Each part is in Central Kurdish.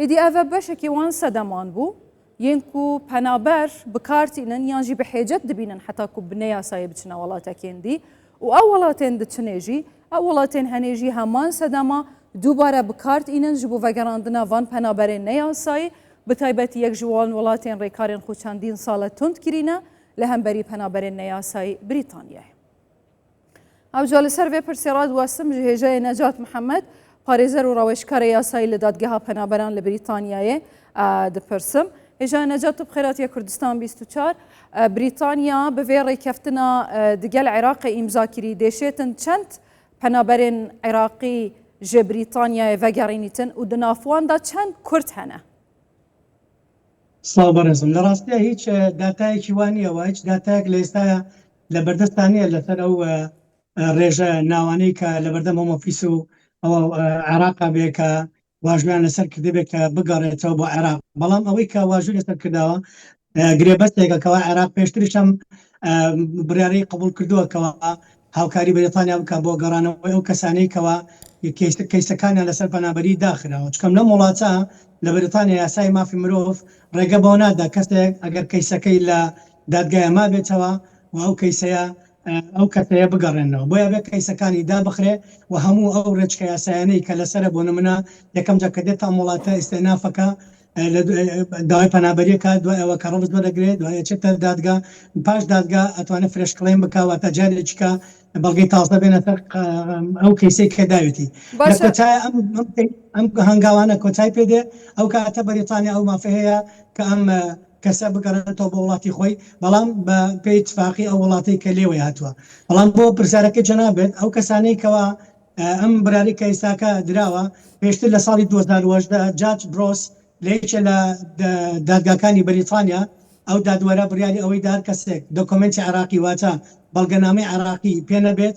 إدي أذا بشكي وان سدمان بو ينكو بنابر بكارتينن يانجي بحاجات دبينن حتى كو بنيا سايبتنا ولاتكين دي وأولاتين دتشنيجي أولاتين هنيجي همان سدما دوباره بكارت اینن جبو وگراندنا وان پنابرین نیاسای بتایبەتی یەک جوان وڵاتێن ڕێکارێن خۆ چەندین ساڵە تند کرینە لە هەمبەری پەنابەرێن نەیاسای بریتانیای. ئەوجا لەسەر وێ پرسیڕات وەسم ji hêjeyê Necat Mihemed parêzer û rawêşkarê yasayî li dadgeha penaberan li Brîtanyayê dipirsim. Hêja Necat tu bi xêratiya Kurdistan 24 Brîtanya bi vê rêkeftina digel Iraqê îmza kirî dêşêtin çend penaberên Iraqî ji Brîtanyayê vegerînîtin û di navwan da çend Kurd hene. سڵاو بەڕێزم لە ڕاستیە هیچ داتایەکی وان نییەوە هیچ داتایەک لە ئێستاە لە بەردەستانیە لەسەر ئەو ڕێژە ناوانەی کە لە بەردەم هۆمۆفیس و ئەوە عێراقا بێ کە واژویان لەسەر کردبێت کە بگەڕێتەوە بۆ عێراق بەڵام ئەوەی کە واژوی لەسەر کرداوە گرێبەستێکەکەەوە عێراق پێشتریش هەم بڕیارەی قبول کردووە کەەوە هاوکاری بریتانیا بکە بۆ گەڕانەوەی ئەو کەسانەی کەەوە کەیسەکانیان لەسەر پەنابەری داخراوە چکەم لە وڵاتە لە بریتانیا یاسای مافی مرۆڤ ڕێگە بۆ نادا کەسێک ئەگەر کەیسەکەی لە دادگایە ما بێتەوە و ئەو کەیسەیە ئەو کەسەیە بگەڕێنەوە بۆیە بێت کەیسەکانی دابخرێ و هەموو ئەو ڕێچکە یاسایانەی کە لەسەرە بۆ نمونە یەکەم جا کە دێت تا وڵاتە ئیستێنافەکە داوای پەنابەریەکە دوای ئەوە کە ڕەمز بەدەگرێت دوای چێتە دادگا پاش دادگا ئەتوانێت فرێشکڵێن بکەواتە جارێکیکە بەڵگەی تازە بێنە سەر ئەو کەیسەی کە داوێتی ئەم هەنگاوانە کۆتای پێدێ ئەو کاتە بەریتانیا ئەو مافە هەیە کە ئەم کەسە بگەڕێتەوە بە وڵاتی خۆی بەڵام بە پێی اتفاقی ئەو وڵاتی کە لێوەی هاتووە بەڵام بۆ پرسیارەکە جەنابێت ئەو کەسانەی کەەوە ئەم براری کەیساکە دراوە پێشتر لە ساڵی 2010 جاج برۆس لەیەکێ لە دادگاکانی بەریتانیا ئەو دادوەرە بڕیاری ئەوەی دار کەسێک دۆکۆمنتی عراقی واتە بەڵگەنامەی عراقی پێ نەبێت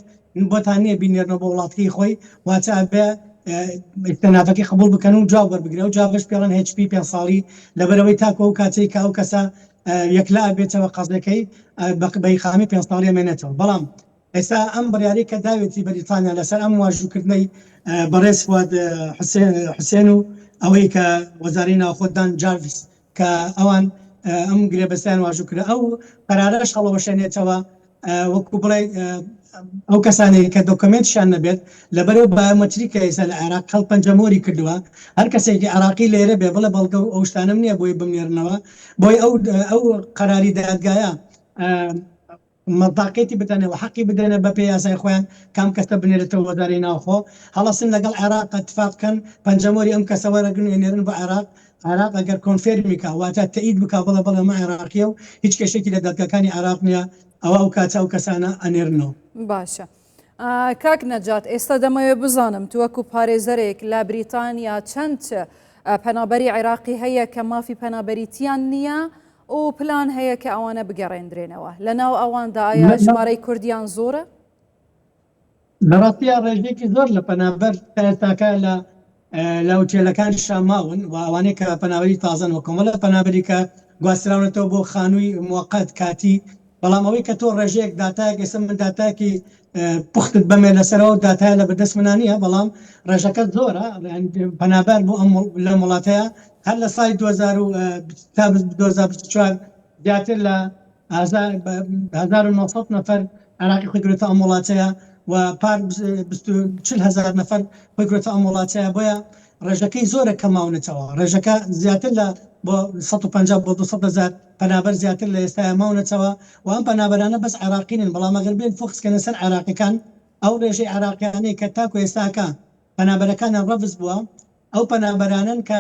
بۆتان نییە بینێرنەوە بە وڵاتی خۆی واتە بێ ئیستێنافەکەی قبول بکەن و جواب وەربگرێ و جوابش پێڵەن HP 5 ساڵی لەبەرەوەی تاکۆ و کاتێک کە ئەو کەسە یەکلا بێتەوە قەزەکەی بەی خامی 5 ساڵی مێنێتەوە بەڵام ئێستا ئەم بڕیاری کە داوێتی بەریتانیا لەسەر ئەم واژووکردنەی بەڕێز فواد حوسێن و ئەوەی کە وەزارەی ناوخۆدان جارڤیس کە ئەوان ئەم گرێبەستیان واژوو کرد ئەو قەرارەش هەڵەوەشێنێتەوە وەکو بڵێ ئەو کەسانێک کە دۆکمنتشان نەبێت لەبەرەوە بایۆمەتریکە ئێستا لە عێراق خەڵ پەنجەمۆری کردووە هەر کەسێکی عراقی لێرە بێ بڵێ بەڵگە و ئەو شتانم نییە بۆی بمێرنەوە بۆی ئەو قەراری دادگایە مەڵتاقێتی بدەنێ و حەقی بدەنە بە پێی یاسای خۆیان کام کەسە بنێرێتەوە وەزارەی ناوخۆ هەڵەسن لەگەڵ عێراق اتفاقکەن پەنجەمۆری ئەم کەسە وەرەگرێنێرن بە عێراق عراق ئەگەر کۆنفێرمیکە واتە تەئید بکە بڵە بڵێمە عێراقیە و هیچ کێشێکی لە دادگاکانی عێراق نییە ئەوە ئەو کاتە ئەو کەسانە ئەنێرنەوە. باشە کاک نەجات ئێستا دەمەوێت بزانم تو وەکو پارێزەرێک لە بریتانیا چەند پەنابەری عێراقی هەیە کە مافی پەنابەریتیان نییە و پلان هەیە کە ئەوانە بگەڕێندرێنەوە لەناو ئەواندا ئایا ژمارەی کوردیان زۆرە؟ لە ڕاستیە ڕێژێکی زۆر لە پەنابەر تاکە لە وتێلەکانی شاماون و ئەوانەیە کە پەنابەری تازەن و کۆمەڵە پەنابەری کە گواستراونەتەوە بۆ خانووی موقت کاتی بەڵام ئەوەی کە تۆ ڕێژەیەک داتایەک ئێستا من داتایەکی پوختت بمێ لەسەرەوە داتایە لە بەردەست منانیە بەڵام ڕێژەکە زۆرە پەنابەر بۆ ئەم لە وڵاتەیە هەر لە ساڵی 2024 زیاتر لە 1900 نەفەر عێراقی خۆی گرێتە ئەم وڵاتەیە و پار 40,000 نەفەر خۆی گرێتە ئەم وڵاتەیە بۆیە ڕێژەکەی زۆرە کەماونێتەوە ڕێژەکە زیاتر لە بۆ 150 بۆ 200,000 پەنابەر زیاتر لە ئێستا ماونەتەوە و ئەم پەنابەرانە بەس عێراقینن بەڵام ئەگەر بێن فۆکسکەنە سەر عێراقیەکان ئەو ڕێژەی عێراقیانەی کە تاکو ئێستاکە پەنابەرەکانیان ڕەفز بووە ئەو پەنابەرانن کە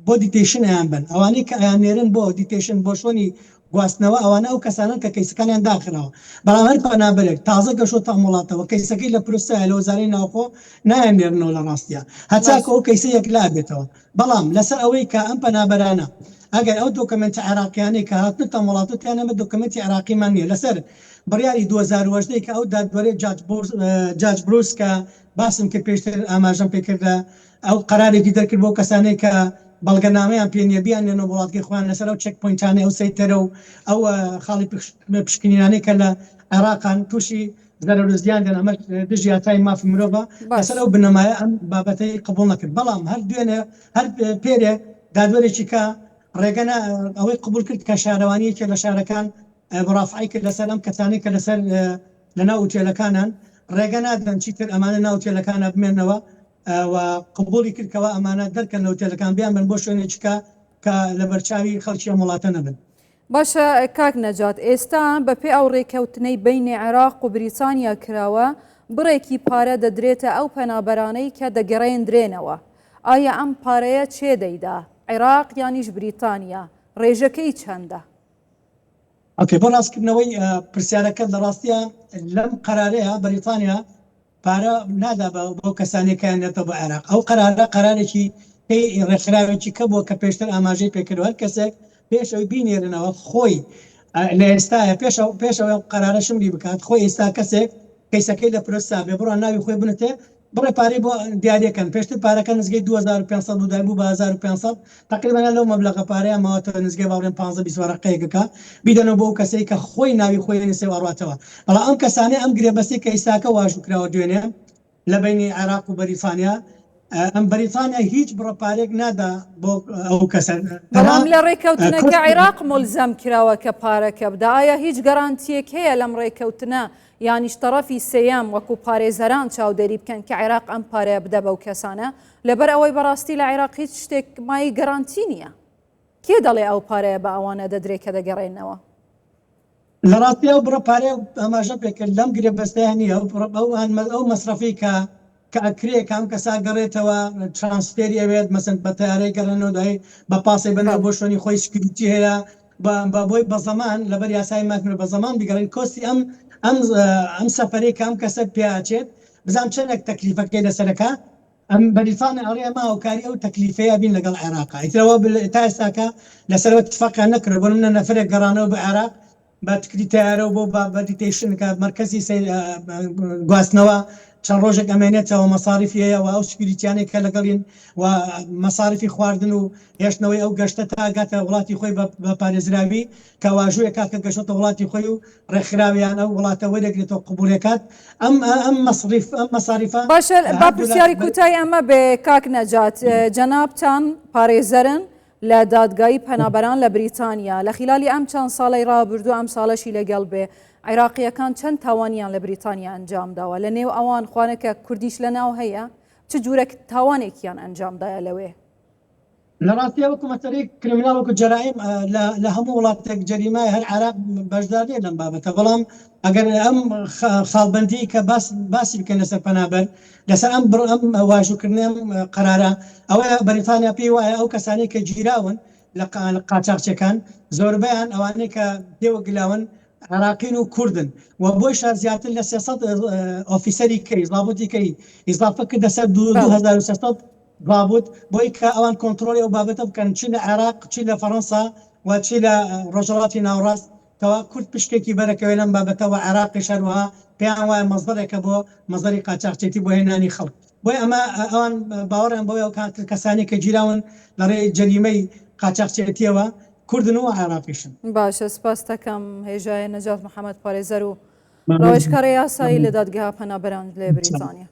بۆ دیتیشن ئەیان بن ئەوانەی کە ئەیان نێرن بۆ دیتیشن بۆ شۆنی گواستنەوە ئەوانە ئەو کەسانن کە کەیسەکانیان داخراوە بەڵام هەر پەنابەرێک تازە گەشۆتە ئەم وڵاتەوە کەیسەکەی لە پرۆسەیە لە وەزارەی ناوخۆ نایەنێرنەوە لە ڕاستیە هەتاکە ئەو کەیسە یەکلا بێتەوە بەڵام لەسەر ئەوەی کە ئەم پەنابەرانە ئەگەر ئەو دۆکمنتی عێراقیانەی کە هاتنتە وڵاتەتیان ئەمە دۆکمنتی عێراقیمان نییە لەسەر بڕیاری 2010 کە ئەو دادوەرێ جاج بروس کە باسم کرد پێشتر ئاماژەم پێکردە ئەو قەرارێکی دەرکرد بۆ کەسانەی کە بەڵگەنامەیان پێنیە بیان لێنە وڵاتگەی خۆیان لەسەر ئەو چێک پۆینتانە ئەو سەیتەرە و ئەو خاڵی پشکنینانەی کە لە عێراقان تووشی زەرەر و زیان دێن ئەمە دژی یاسای مافی مرۆڤە لەسەر ئەو بنەمایە ئەم بابەتەی قبوڵ نەکرد بەڵام هەر دوێنێ هەر پێرێ دادوەرێکی کە ڕێگەنە ئەوەی قبول کرد کە شارەوانیەکێ لە شارەکان بڕافعی کرد لەسەر ئەم کەسانی کە لەسەر لەناو ئوتێلەکانان ڕێگە نادەن چیتر ئەمانە ناو ئوتێلەکانە بمێنەوە و قبولی کردکەوە ئەمانە دەرکەن لە ئوتێلەکان بیان بن بۆ شوێنێکیکە کە لە بەرچاوی خەڵکی ئەم وڵاتە نەبن. باشە کاک نەجات ئێستا بەپێی ئەو ڕێکەوتنەی بینی عێراق و بریتانیا کراوە بڕێکی پارە دەدرێتە ئەو پەنابەرانەی کە دەگەڕێندرێنەوە. ئایا ئەم پارەیە چێ دەیدا؟ عێراق یانیش بریتانیا؟ ڕێژەکەی چەندە؟ ئۆکێ بۆ ڕاستکردنەوەی پرسیارەکە لە ڕاستیە لەم قەرارەیە بەریتانیا پارە نادا بۆ کەسانێکیان نێتەوە بە عێراق. ئەو قەرارێکی ڕێکخراوێکی کە بووە کە پێشتر ئاماژەی پێکردو هەر کەسێک پێشەوەی بینێرنەوە خۆی لە ئێستاە پێشەوە قەرارە شمری بکات خۆی ئێستا کەسێک کەیسەکەی لە پرۆستا بێ بڕۆ ناوی خۆی بنێتێ بڕێ پارەی بۆ دیارەکەن پێشتر پارەکە نزگەی 2500 بوو دابوو بە 1500 تقریبا لەو مەبلەغە پارەیە ماوەتەوە نزگەی باڵێن 15-20 وەرەقەیەکەکە بیدەنەوە بۆ کەسەی کە خۆی ناوی خۆی نووسێ وەڕاتەوە. بەڵام ئەم کەسانەی ئەم گرێبەستی کە ئێستاکە واژوو کراوە دوێنێ لە بینی عێراق و بەریتانیا ئەم بەریتانیا هیچ بڕۆپارێک نادا بۆ ئەو کەسە. بەڵام لە ڕێکەوتنەکە عێراق ملزەم کراوە کە پارەکە بدە. ئایا هیچ گەرانتیەک هەیە لەم ڕێکەوتنە یانیش تەرەفی سێیەم وەکو پارێزەران چاودێری بکەن کە عێراق ئەم پارەیە بدە بەو کەسانە لەبەر ئەوەی بەڕاستی لە عێراق هیچ شتێک مای گەرانتی نییە؟ کێ دەڵێ ئەو پارەیە بە ئەوانە دەدرێت کە دەگەڕێنەوە؟ لە ڕاستی ئەو بڕۆپارەیە ئاماژە پێکرد لەم گرێبەستەیە نییە ئەو مەسرەفی کە ئەکرێ کام کەسا گەڕێتەوە ترانسفێری ئەوێت مەسن بە تیارەی گەڕێنەوە دای بە پاسی بنەوە بۆ شوێنی خۆی سکیوریتی هەیە بۆی بە زەمان لەبەر یاسای ماکرێ بە زەمان بیگەڕێن کۆستی ئەم سەفەرەی کام کەسە پێچێت بزان چەندێک تەکلیفەکەی لەسەرەکە ئەم بەریتانیا ئەڵێ ماوەکاری ئەو تەکلیفەیە بین لەگەڵ عێراقا ئیترەوە تا ئێستاکە لەسەرەوە اتفاقیان نەکرد بۆ منە نەفرێک گەڕانەوە بە عێراق بە تکری تیارە بۆ بەدیتیشن کە مرکزی گواستنەوە چەند ڕۆژێک ئەمێنێتەوە مەساریفی هەیە و ئەو سکیوریتیانێک کە لەگەڵین و مەساریفی خواردن و هێشتنەوەی ئەو گەشتە تا گاتە وڵاتی خۆی بە پارێزراوی کە واژوویە کاکە گەشتە وڵاتی خۆی و ڕێکخراویان ئەو وڵاتەوەی دەگرێتەوە قبولەکات ئەم مەساریفە. باشە با پرسیاری کوتای ئەمە بێ کاک نەجات جەنابتان پارێزەرن لە دادگایی پەنابەران لە بریتانیا لە خلالی ئەم چەند ساڵی ڕابردوو ئەم ساڵەشی لەگەڵ بێ عێراقیەکان چەند تاوانیان لە بریتانیا ئەنجامداوە لە نێو ئەوان خوانەکە کوردیش لە ناو هەیە چ جوورە تاوانێکیان ئەنجامدایە لەوێ؟ لە ڕاستیە وەکو مەسەرەی کریمینال وەکو جەرایم لە هەموو وڵاتێک جەریمای هەر عێراق بەشدار نیە لەم بابەتە بەڵام ئەگەر ئەم خاڵبەندی کە باسی بکەن لەسەر پەنابەر لەسەر ئەم واژووکردنم قەرارە ئەوەیە بەریتانیا پێی وایە ئەو کەسانی کە گیراون لە قاچاقچەکان زۆربیان ئەوانەی کە پێوە گلاون عراقین و کوردن و بۆی شار زیاتر لە 300 ئۆفیسەری کەی زابوتی کەی ئیزافە کردە سەر 2300 بابوت بۆی کە ئەوان کۆنتترۆلی ئەو بابەتە بکەن چی لە عێراق چی لە فەڕەنسا و چی لە ڕۆژەڵاتی ناوڕاست کەوا کورد پشکێکی بەرەکەوێ لەم بابەتەوە عێراقی شەروەها پێیان وایە مەزدەرێکە بۆ مەزەری قاچاقچێتی بۆ هێنانی خەڵک بۆی ئەمە ئەوان باوەڕیان بۆی ئەو کەسانی کە گیراون لە ڕێ جەریمەی قاچاقچێتیەوە کوردن و عێراقیشن. باشە سپاس دەکەم هێژای نەجات محەممەد پارێزەر و ڕۆژکاری یاسایی لە دادگەها پەنابەران لێ بریتانیا.